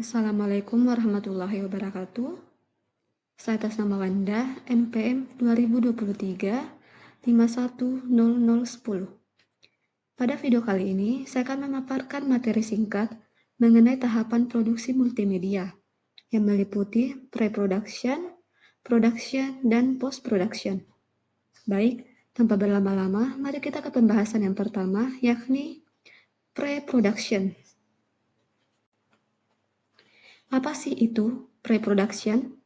Assalamualaikum warahmatullahi wabarakatuh. Saya atas nama Wanda, NPM 2023 510010. Pada video kali ini, saya akan memaparkan materi singkat mengenai tahapan produksi multimedia yang meliputi pre-production, production, dan post-production. Baik, tanpa berlama-lama, mari kita ke pembahasan yang pertama, yakni pre-production. Apa sih itu pre-production?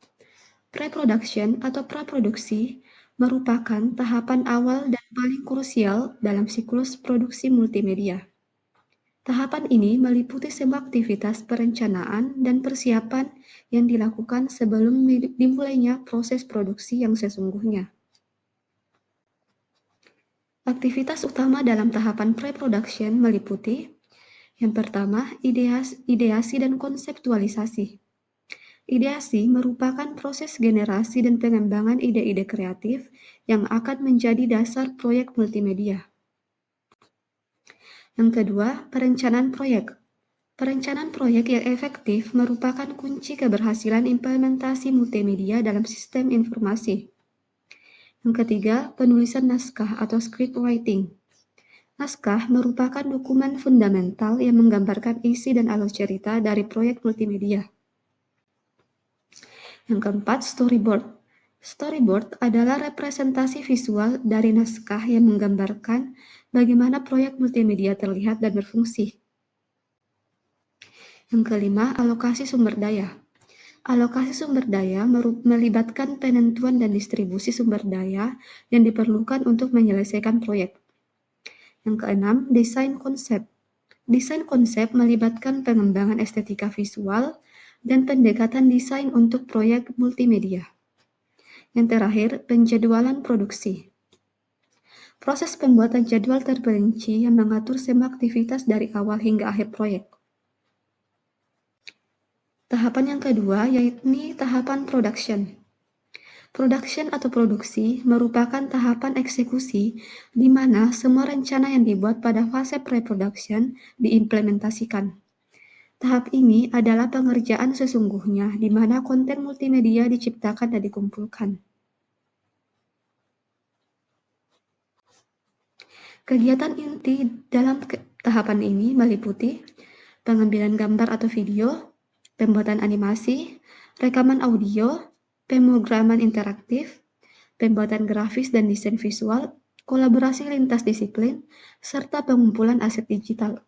Pre-production atau praproduksi merupakan tahapan awal dan paling krusial dalam siklus produksi multimedia. Tahapan ini meliputi semua aktivitas perencanaan dan persiapan yang dilakukan sebelum dimulainya proses produksi yang sesungguhnya. Aktivitas utama dalam tahapan pre-production meliputi yang pertama, ideasi dan konseptualisasi. Ideasi merupakan proses generasi dan pengembangan ide-ide kreatif yang akan menjadi dasar proyek multimedia. Yang kedua, perencanaan proyek. Perencanaan proyek yang efektif merupakan kunci keberhasilan implementasi multimedia dalam sistem informasi. Yang ketiga, penulisan naskah atau script writing. Naskah merupakan dokumen fundamental yang menggambarkan isi dan alur cerita dari proyek multimedia. Yang keempat, storyboard. Storyboard adalah representasi visual dari naskah yang menggambarkan bagaimana proyek multimedia terlihat dan berfungsi. Yang kelima, alokasi sumber daya. Alokasi sumber daya melibatkan penentuan dan distribusi sumber daya yang diperlukan untuk menyelesaikan proyek. Yang keenam, desain konsep. Desain konsep melibatkan pengembangan estetika visual dan pendekatan desain untuk proyek multimedia. Yang terakhir, penjadwalan produksi. Proses pembuatan jadwal terperinci yang mengatur semua aktivitas dari awal hingga akhir proyek. Tahapan yang kedua yakni tahapan production. Production atau produksi merupakan tahapan eksekusi di mana semua rencana yang dibuat pada fase pre-production diimplementasikan. Tahap ini adalah pengerjaan sesungguhnya di mana konten multimedia diciptakan dan dikumpulkan. Kegiatan inti dalam tahapan ini meliputi pengambilan gambar atau video, pembuatan animasi, rekaman audio, pemrograman interaktif, pembuatan grafis dan desain visual, kolaborasi lintas disiplin, serta pengumpulan aset digital.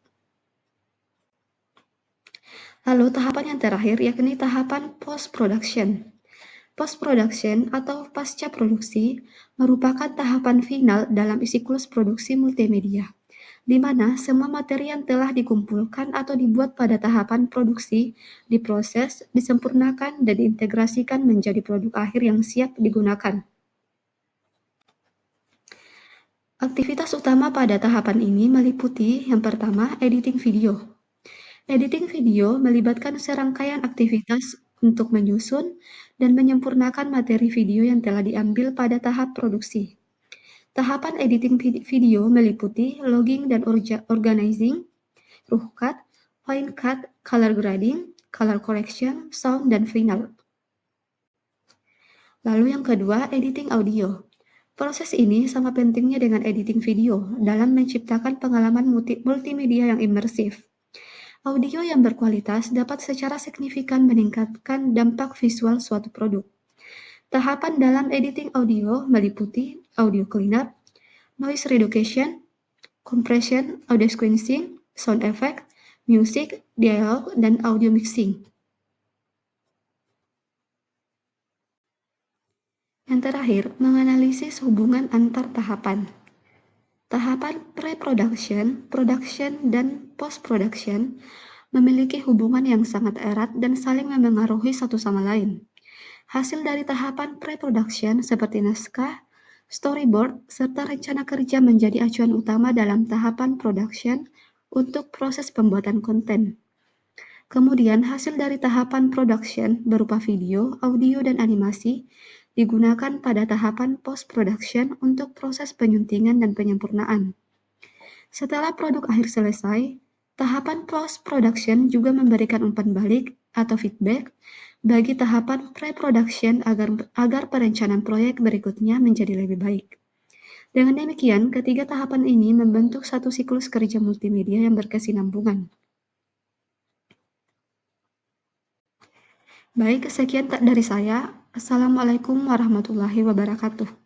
Lalu tahapan yang terakhir yakni tahapan post-production. Post-production atau pasca produksi merupakan tahapan final dalam siklus produksi multimedia, di mana semua materi yang telah dikumpulkan atau dibuat pada tahapan produksi diproses, disempurnakan, dan diintegrasikan menjadi produk akhir yang siap digunakan. Aktivitas utama pada tahapan ini meliputi yang pertama, editing video. Editing video melibatkan serangkaian aktivitas untuk menyusun dan menyempurnakan materi video yang telah diambil pada tahap produksi. Tahapan editing video meliputi logging dan organizing, rough cut, fine cut, color grading, color correction, sound, dan final. Lalu yang kedua, editing audio. Proses ini sama pentingnya dengan editing video dalam menciptakan pengalaman multimedia yang imersif. Audio yang berkualitas dapat secara signifikan meningkatkan dampak visual suatu produk. Tahapan dalam editing audio meliputi audio cleanup, noise reduction, compression, audio sequencing, sound effect, music, dialog, dan audio mixing. Yang terakhir, menganalisis hubungan antar tahapan. Tahapan pre-production, production, dan post-production memiliki hubungan yang sangat erat dan saling memengaruhi satu sama lain. Hasil dari tahapan pre-production seperti naskah, storyboard, serta rencana kerja menjadi acuan utama dalam tahapan production untuk proses pembuatan konten. Kemudian hasil dari tahapan production berupa video, audio, dan animasi digunakan pada tahapan post-production untuk proses penyuntingan dan penyempurnaan. Setelah produk akhir selesai, tahapan post-production juga memberikan umpan balik atau feedback bagi tahapan pre-production agar perencanaan proyek berikutnya menjadi lebih baik. Dengan demikian, ketiga tahapan ini membentuk satu siklus kerja multimedia yang berkesinambungan. Baik, sekian dari saya. Assalamualaikum warahmatullahi wabarakatuh.